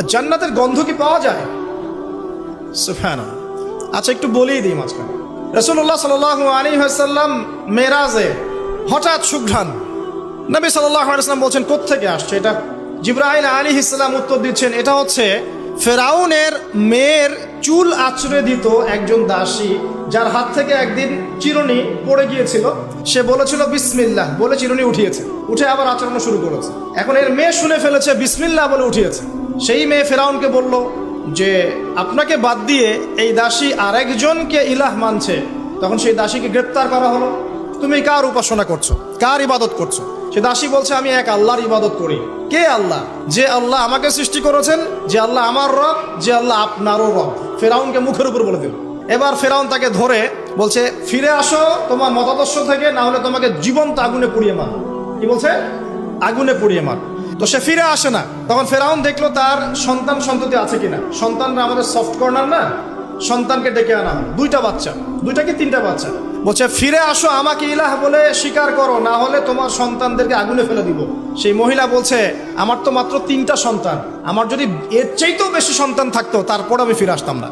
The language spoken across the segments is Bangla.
আর জান্নাতের গন্ধ কি পাওয়া যায়? সুবহানাল্লাহ। আচ্ছা, একটু বলেই দিই মাঝখানে। রাসূলুল্লাহ সাল্লাল্লাহু আলাইহি ওয়াসাল্লাম মেরাজে হঠাৎ সুঘ্রাণ। নবী সাল্লাল্লাহু আলাইহি ওয়াসাল্লাম বলছেন কোত্থেকে আসছে এটা? জিবরাইল আলাইহিস সালাম উত্তর দিচ্ছেন, এটা হচ্ছে ফেরাউনের মেয়ের চুল আঁচড়ে দিত একজন দাসী, যার হাত থেকে একদিন চিরুনি পড়ে গিয়েছিল। সে বলেছিল বিসমিল্লাহ বলে চিরুনি উঠিয়েছে, উঠে আবার আচরণ শুরু করেছে। এখন এর মেয়ে শুনে ফেলেছে বিসমিল্লাহ বলে উঠিয়েছে। সেই মেয়ে ফেরাউনকে বলল যে আপনাকে বাদ দিয়ে এই দাসী আরেকজনকে ইলাহ মানছে। তখন সেই দাসীকে গ্রেপ্তার করা হলো। তুমি কার উপাসনা করছো, কার ইবাদত করছো? সে দাসী বলছে আমি এক আল্লাহর ইবাদত করি। কে আল্লাহ? যে আল্লাহ আমাকে সৃষ্টি করেছেন, যে আল্লাহ আমার রব, যে আল্লাহ আপনারও রব। ফেরাউনকে মুখের উপর বলে দিল। এবার ফেরাউন তাকে ধরে বলছে ফিরে আসো তোমার মতাদর্শ থেকে, না হলে তোমাকে জীবন্ত আগুনে পুড়িয়ে মার। কি বলছে? আগুনে পুড়িয়ে মার। তো সে ফিরে আসে না। তখন ফেরাউন দেখলো তার সন্তান সন্ততি আছে কিনা। সন্তানরা আমাদের সফট কর্নার না, সন্তানকে ডেকে আনা হয়। দুইটা বাচ্চা, দুইটা কি তিনটা বাচ্চা। বলছে ফিরে আসো, আমাকে ইলাহ বলে স্বীকার করো, না হলে তোমার সন্তানদেরকে আগুনে ফেলে দিব। সেই মহিলা বলছে আমার তো মাত্র 3টা সন্তান, আমার যদি এর চাইতেও বেশি সন্তান থাকতো তারপর আমি ফিরে আসতাম না।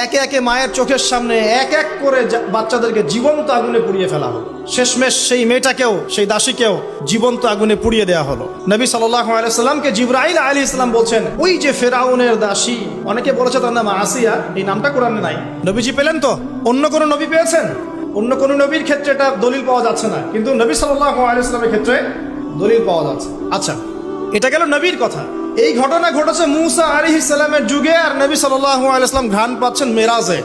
একে একে মায়ের চোখের সামনে এক এক করে বাচ্চাদেরকে জীবন্ত আগুনে পুড়িয়ে ফেলা হলো। শেষমেশ সেই মেয়েটাকেও, সেই দাসীকেও জীবন্ত আগুনে পুড়িয়ে দেওয়া হলো। নবী সাল্লাল্লাহু আলাইহি সাল্লামকে জিবরাইল আলাইহিস সালাম বলছেন ওই যে ফেরাউনের দাসী, অনেকে বলেছে তার নাম আসিয়া, এই নামটা কোরআনে নাই। নবীজি পেলেন তো? অন্য কোন নবী পেয়েছেন? অন্য কোন নবীর ক্ষেত্রে এটা দলিল পাওয়া যাচ্ছে না, কিন্তু নবী সাল্লাল্লাহু আলাইহি সাল্লামের ক্ষেত্রে দলিল পাওয়া যাচ্ছে। আচ্ছা, এটা গেল নবীর কথা। এই ঘটনা ঘটেছে মূসা আলাইহিস সালামের যুগে, আর নবী সাল্লাল্লাহু আলাইহি ওয়াসাল্লাম ঘ্রাণ পাচ্ছেন মেরাজে।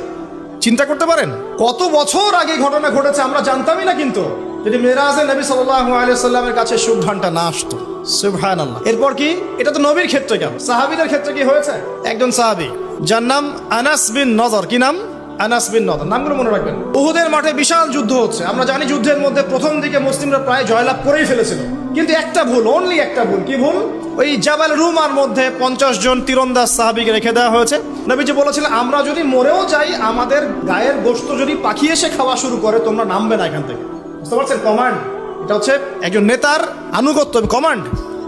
চিন্তা করতে পারেন কত বছর আগে ঘটনা ঘটেছে, আমরা জানতামই না। কিন্তু যদি মেরাজে নবী সাল্লাল্লাহু আলাইহি ওয়াসাল্লামের কাছে সুঘ্রাণটা না আসতো। সুবহানাল্লাহ। এরপর কি? এটা তো নবীর ক্ষেত্রে কেন, সাহাবীদের ক্ষেত্রে কি হয়েছে? একজন সাহাবী যার নাম আনাস বিন নজর। কি নাম? আনাস বিন নজর। নামগুলো মনে রাখবেন। উহুদের মাঠে বিশাল যুদ্ধ হচ্ছে। আমরা জানি যুদ্ধের মধ্যে প্রথম দিকে মুসলিমরা প্রায় জয়লাভ করেই ফেলেছিল, কিন্তু একটা ভুল, অনলি একটা ভুল। কি ভুল? ওই জাবাল রুমার মধ্যে 50 জন তীরন্দাজ সাহাবীকে রেখে দেওয়া হয়েছে। নবীজি বলেছিলেন আমরা যদি মরেও যাই, আমাদের গায়ের গোশত যদি পাখি এসে খাওয়া শুরু করে, তোমরা নামবে না এখান থেকে। বুঝতে পারছেন? কমান্ড। এটা হচ্ছে একজন নেতার আনুগত্য। কমান্ড,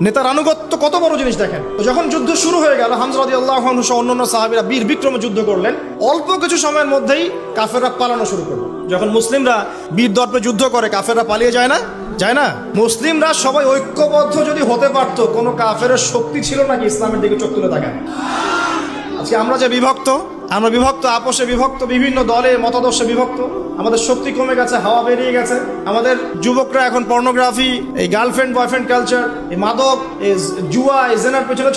নেতার আনুগত্য কত বড় জিনিস দেখেন। তো যখন যুদ্ধ শুরু হয়ে গেল, হামজা রাদিয়াল্লাহু আনহু সহ অন্যান্য সাহাবীরা বীর বিক্রমে যুদ্ধ করলেন। অল্প কিছু সময়ের মধ্যেই কাফেররা পালানো শুরু করলো। যখন মুসলিমরা বীর দর্পে যুদ্ধ করে, কাফেররা পালিয়ে যায় না? যায় না? মুসলিমরা সবাই ঐক্যবদ্ধ যদি হতে পারতো, কোনো কাফেরের শক্তি ছিল নাকি ইসলামের দিকে চোখ তুলে তাকায়? আজকে আমরা যে বিভক্ত, আমরা বিভক্ত, আপোষে বিভক্ত, বিভিন্ন দলে মতাদর্শে বিভক্ত। আমাদের শক্তি কমে গেছে, হাওয়া বেরিয়ে গেছে। আমাদের যুবকরা এখন পর্নোগ্রাফি, এই গার্লফ্রেন্ড বয়ফ্রেন্ড কালচার, এই মাদক, এই জুয়া, এই জেনার পেছনে